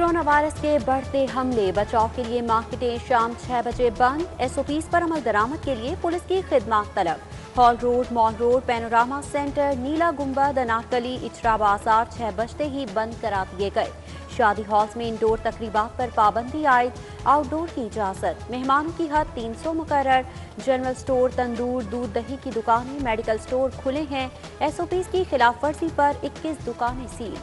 Corona virus के बढ़ते हमले बचाव के लिए मार्केटें शाम 6 बजे बंद। एसओपीज पर अमल दरामद के लिए पुलिस की खिदमत तलब। Hall Road, Mall Road, Panorama Centre, Neela Gumbad, Anarkali, Ichhra बाजार 6 बजते ही बंद करा दिए गए। शादी हॉल्स में इंडोर तकरीबात पर पाबंदी आयद, आउटडोर की इजाजत। मेहमानों की हद 300 मुकर्रर। जनरल स्टोर, तंदूर, दूध दही की दुकानें, मेडिकल स्टोर खुले हैं। एसओपीज की खिलाफ वर्जी पर 21 दुकानें सील।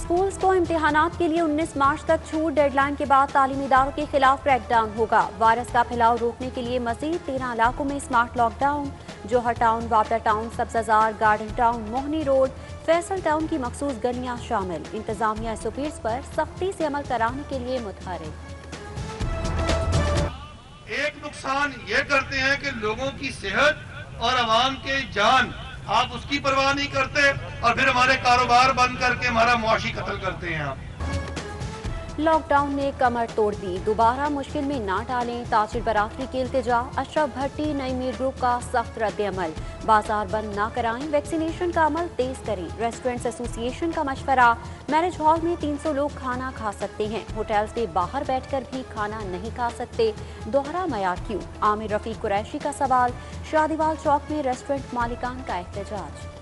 स्कूल्स को इम्तिहानात के लिए 19 मार्च तक छूट। डेडलाइन के बाद तालीमी इदारों के खिलाफ क्रैकडाउन होगा। वायरस का फैलाव रोकने के लिए मजीद 13 इलाकों में स्मार्ट लॉकडाउन। जोहर टाउन, वापडा Town, Sabzazar, Garden Town, Mohni Road, Faisal Town की मखसूस गलियां शामिल। इंतजामिया एसओपीज पर सख्ती से अमल कराने के लिए मुतहरिक। एक नुकसान ये करते हैं कि लोगों की सेहत और आवाम के जान, आप उसकी परवाह नहीं करते और फिर हमारे कारोबार बंद करके हमारा मुआशी कत्ल करते हैं आप। लॉकडाउन ने कमर तोड़ दी, दोबारा मुश्किल में ना डालें। ताजिर बरादरी की इल्तिजा। अशरफ भट्टी, नई मीर ग्रुप का सख्त रद्द-ए-अमल। बाजार बंद ना कराएं, वैक्सीनेशन का अमल तेज करें। रेस्टोरेंट्स एसोसिएशन का मशवरा। मैरिज हॉल में 300 लोग खाना खा सकते हैं। होटल्स के बाहर बैठकर भी खाना नहीं खा सकते। दोहरा मयार क्यों? आमिर रफीक कुरैशी का सवाल। शादीवाल चौक में रेस्टोरेंट मालिकान का एहतजाज।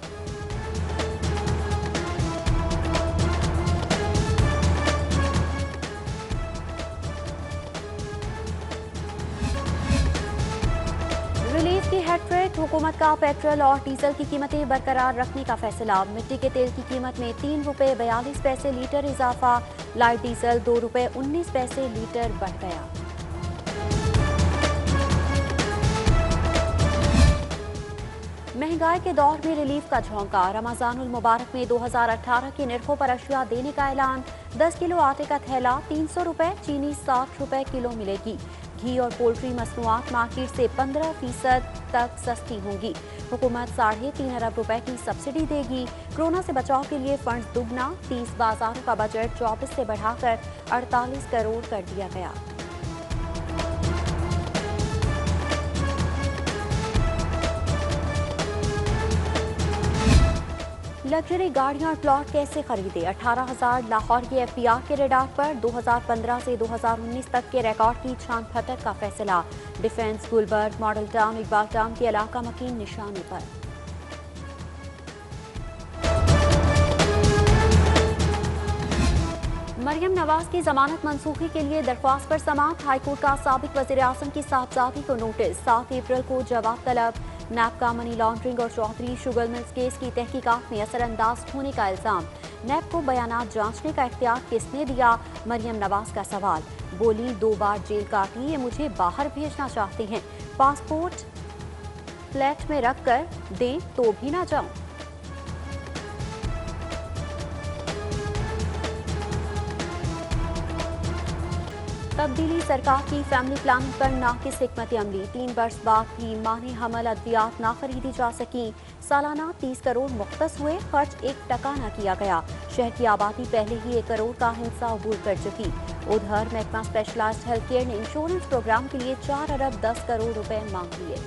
रिलीफ की हैट्रिक। हुकूमत का पेट्रोल और डीजल की कीमतें बरकरार रखने का फैसला। मिट्टी के तेल की कीमत में 3 रुपये 42 पैसे लीटर इजाफा। लाइट डीजल 2 रुपये 19 पैसे लीटर बढ़ गया। महंगाई के दौर में रिलीफ का झोंका। रमजानुल मुबारक में 2018 के निर्खों पर अशिया देने का ऐलान। 10 किलो आटे का थैला 300 रुपये, चीनी 60 रुपये किलो मिलेगी। घी और पोल्ट्री मसनूआत मार्केट से 15% तक सस्ती होंगी। हुकूमत 3.5 अरब रुपए की सब्सिडी देगी। कोरोना से बचाव के लिए फंड दुगना। 30 बाजारों का बजट 24 से बढ़ाकर 48 करोड़ कर दिया गया। लग्जरी गाड़ियां और प्लॉट कैसे खरीदे? 18,000 लाहौर के एफबीआर के रेडार पर। 2015 से 2019 तक के रिकॉर्ड की छान फटक का फैसला। Defence, Gulberg, Model Town, Iqbal Town के इलाका मकीन निशाने पर। मरियम नवाज की जमानत मंसूखी के लिए दरख्वास्त पर समाअत। हाईकोर्ट का साबिक वज़ीर आज़म की साहबजादी को नोटिस। 7 अप्रैल को जवाब तलब। नैब का मनी लॉन्ड्रिंग और चौधरी शुगर मिल्स केस की तहकीकात में असरअंदाज होने का इल्जाम। नैब को बयानात जांचने का इख्तियार किसने दिया? मरियम नवाज का सवाल। बोली 2 बार जेल काटी, ये मुझे बाहर भेजना चाहते हैं। पासपोर्ट फ्लैट में रख कर दें तो भी ना जाऊं। तब्दीली सरकार की फैमिली प्लानिंग पर नाकिस हिकमत अमली। 3 बरस बाद भी माने हमल अद्वियात ना खरीदी जा सकी। सालाना 30 करोड़ मुख्तस हुए, खर्च 1 टका न किया गया। शहर की आबादी पहले ही 1 करोड़ का हिस्सा अबूर कर चुकी। उधर महकमा स्पेशलाइज्ड हेल्थ केयर ने इंश्योरेंस प्रोग्राम के लिए 4 अरब 10 करोड़ रुपए मांग लिए।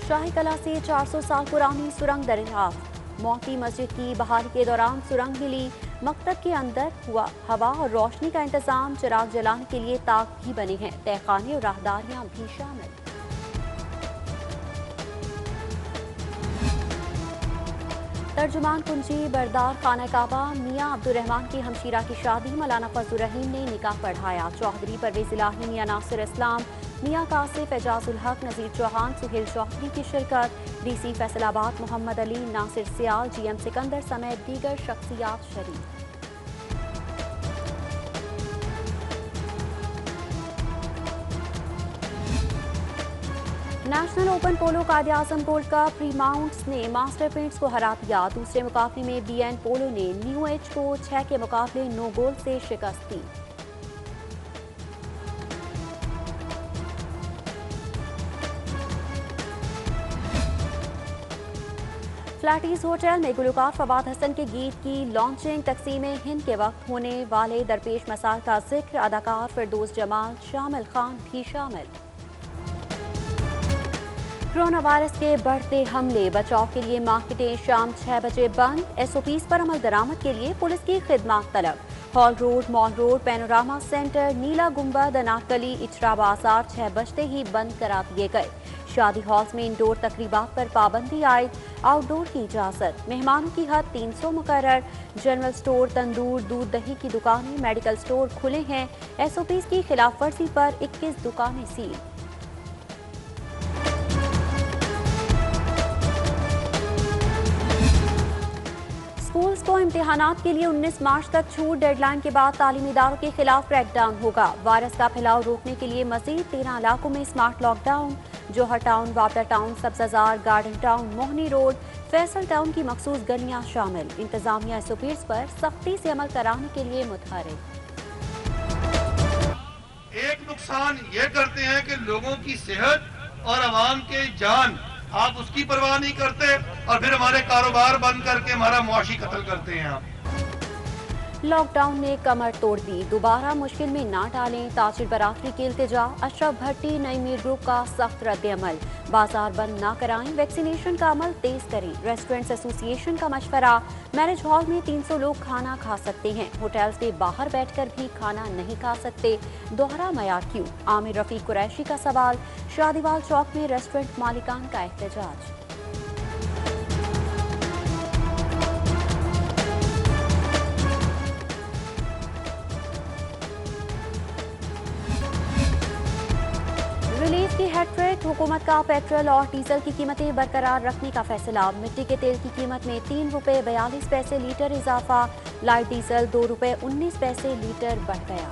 शाही कला से 400 साल पुरानी सुरंग दरियाफ्त। मोती मस्जिद की बहाली के दौरान सुरंग मिली। मकतब के अंदर हुआ हवा और रोशनी का इंतजाम। चिराग जलाने के लिए ताक भी बने हैं। तहखाने और राहदारियां भी शामिल। तर्जुमान कुंजी बरदार खाना काबा मियाँ अब्दुर्रहमान की हमशीरा की शादी। मौलाना फजलुर रहीम ने निकाह पढ़ाया। चौधरी परवेज इलाही, मियाँ नासिर इस्लाम, मियाँ कासिफ, एजाजुल हक, नजीर चौहान, सुहेल चौधरी की शिरकत। डीसी फैसलाबाद मोहम्मद अली, नासिर सियाल, जीएम सिकंदर समेत दीगर शख्सियात शरीक। नेशनल ओपन पोलो कायद-ए-आज़म गोल्ड कप प्रीमाउंट्स ने मास्टर पेंट्स को हरा दिया। दूसरे मुकाबले में बीएन पोलो ने न्यू एज को 6 के मुकाबले 9 गोल से शिकस्त दी। फ्लैटीज होटल में गुलकार फवाद हसन के गीत की लॉन्चिंग तकसीम हिंद के वक्त होने वाले दरपेश मसाल का जिक्र, अदाकार फिरदौस जमाल, शामिल खान भी शामिल। कोरोना वायरस के बढ़ते हमले, बचाव के लिए मार्केटें शाम 6 बजे बंद, SOPs पर अमल दरामद के लिए पुलिस की खिदमत तलब। Hall Road, Mall Road, Panorama Centre, Neela Gumbad, Anarkali, Ichhra बाजार 6 बजते ही बंद करा दिए गए। शादी हॉल्स में इंडोर तकरीबात पर पाबंदी आयद, आउटडोर की इजाजत। मेहमानों की हद 300 मुकर्रर। जनरल स्टोर, तंदूर, दूध दही की दुकानें, मेडिकल स्टोर खुले हैं। SOPs की खिलाफ वर्जी पर 21 दुकानें सील। स्कूल्स को इम्तिहानात के लिए 19 मार्च तक छूट, डेडलाइन के बाद तालीमी इदारों के खिलाफ क्रैकडाउन होगा। वायरस का फैलाव रोकने के लिए मजीद 13 इलाकों में स्मार्ट लॉकडाउन। जोहर टाउन, वापडा Town, Sabzazar, Garden Town, Mohni Road, Faisal Town की मखसूस गलियां शामिल। इंतजामिया SOPs पर सख्ती से अमल कराने के लिए मुतहरिक। एक नुकसान ये करते हैं कि लोगों की सेहत और आवाम के जान, आप उसकी परवाह नहीं करते और फिर हमारे कारोबार बंद करके हमारा मुआशी कत्ल करते हैं आप। लॉकडाउन ने कमर तोड़ दी, दोबारा मुश्किल में ना डालें, ताजिर बरादरी की इल्तिजा। अशरफ भट्टी, नई मीर ग्रुप का सख्त रद्द-ए-अमल। बाजार बंद ना कराएं, वैक्सीनेशन का अमल तेज करें। रेस्टोरेंट्स एसोसिएशन का मशवरा, मैरिज हॉल में 300 लोग खाना खा सकते हैं, होटल्स के बाहर बैठकर भी खाना नहीं खा सकते, दोहरा मयार क्यों? आमिर रफीक कुरैशी का सवाल। शादीवाल चौक में रेस्टोरेंट मालिकान का एहतजाज। रिलीफ की हैट्रिक, हुकूमत का पेट्रोल और डीजल की कीमतें बरकरार रखने का फैसला। मिट्टी के तेल की कीमत में 3 रुपये 42 पैसे लीटर इजाफा, लाइट डीजल 2 रुपये 19 पैसे लीटर बढ़ गया।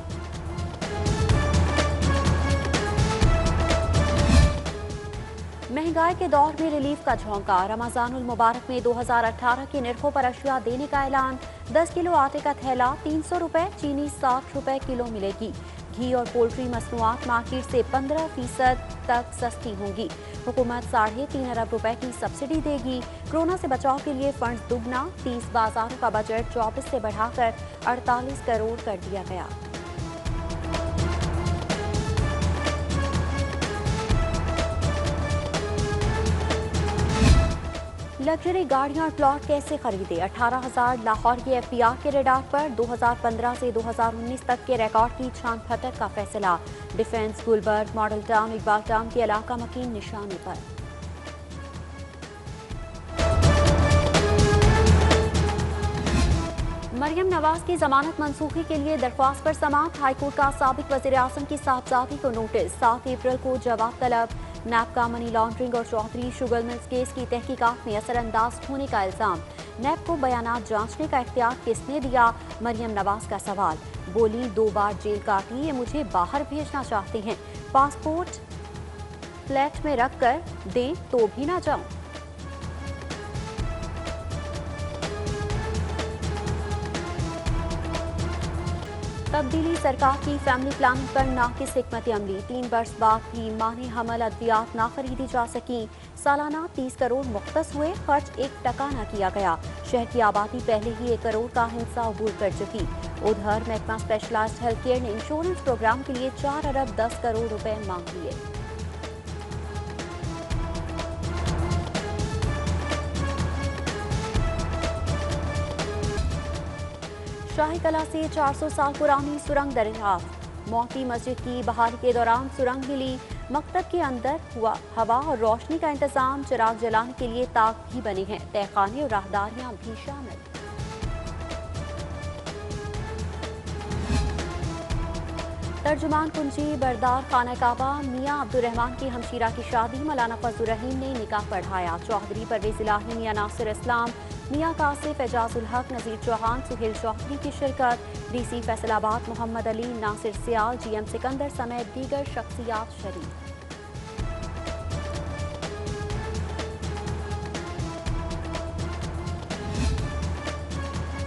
महंगाई के दौर में रिलीफ का झोंका, रमजानुल मुबारक में 2018 के निर्खों पर अशिया देने का ऐलान। 10 किलो आटे का थैला 300 रुपये, चीनी 60 रुपये किलो मिलेगी। घी और पोल्ट्री मसनूआत मार्केट से 15% तक सस्ती होंगी। हुकूमत 3.5 अरब रुपए की सब्सिडी देगी। कोरोना से बचाव के लिए फंड दुगना, 30 बाजारों का बजट 24 से बढ़ाकर 48 करोड़ कर दिया गया। लग्जरी गाड़ियां और प्लॉट कैसे खरीदे? 18,000 लाहौर के FPR के रेडार पर 2015 से 2019 तक के रिकॉर्ड की छान फटक का फैसला। Defence, Gulberg, Model Town, Iqbal Town के इलाका मकीन निशाने पर। मरियम नवाज की जमानत मंसूखी के लिए दरख्वास्त पर समाअत। हाईकोर्ट का साबिक वज़ीर आज़म की साहबजादी को नोटिस, 7 अप्रैल को जवाब तलब। नैब का मनी लॉन्ड्रिंग और चौधरी शुगर मिल्स केस की तहकीकात में असरअंदाज होने का इल्जाम। नैब को बयानात जांचने का इख्तियार किसने दिया? मरियम नवाज का सवाल। बोली 2 बार जेल काटी, ये मुझे बाहर भेजना चाहते हैं, पासपोर्ट फ्लैट में रख कर दें तो भी ना जाऊं। तब्दीली, सरकार की फैमिली प्लानिंग पर नाकिस हिकमत अमली। 3 बरस बाद भी माने हमल अद्वियात ना खरीदी जा सकी। सालाना 30 करोड़ मुख्तस हुए, खर्च 1 टका न किया गया। शहर की आबादी पहले ही 1 करोड़ का हिस्सा अबूर कर चुकी। उधर महकमा स्पेशलाइज्ड हेल्थ केयर ने इंश्योरेंस प्रोग्राम के लिए 4 अरब 10 करोड़ रुपए मांग लिए। शाही कला से 400 साल पुरानी सुरंग दरियाफ्त। मोती मस्जिद की बहाली के दौरान सुरंग मिली। मकतब के अंदर हुआ हवा और रोशनी का इंतजाम, चिराग जलाने के लिए ताक भी बने हैं, तहखाने और राहदारियां भी शामिल। तर्जुमान कुंजी बरदार खाना काबा मियाँ अब्दुर्रहमान की हमशीरा की शादी, मौलाना फजलुर रहीम ने निकाह पढ़ाया। चौधरी परवेज इलाही, मियाँ नासिर इस्लाम, मियाँ कासिफ, एजाजुल हक, नजीर चौहान, सुहेल चौधरी की शिरकत। DC फैसलाबाद मोहम्मद अली, नासिर सियाल, GM सिकंदर समेत दीगर शख्सियात शरीक।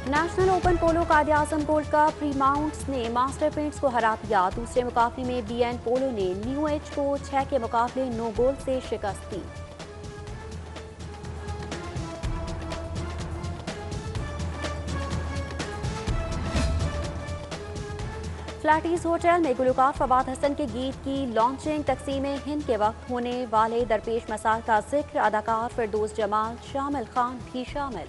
नेशनल ओपन पोलो कायद-ए-आज़म गोल्ड कप, प्रीमाउंट्स ने मास्टर पेंट्स को हरा दिया। दूसरे मुकाबले में BN पोलो ने न्यू एज को 6 के मुकाबले 9 गोल से शिकस्त दी। फ्लैटीज होटल में गुलकार फवाद हसन के गीत की लॉन्चिंग तकसीम हिंद के वक्त होने वाले दरपेश मसाल का जिक्र, अदाकार फिरदौस जमाल, शामिल खान भी शामिल।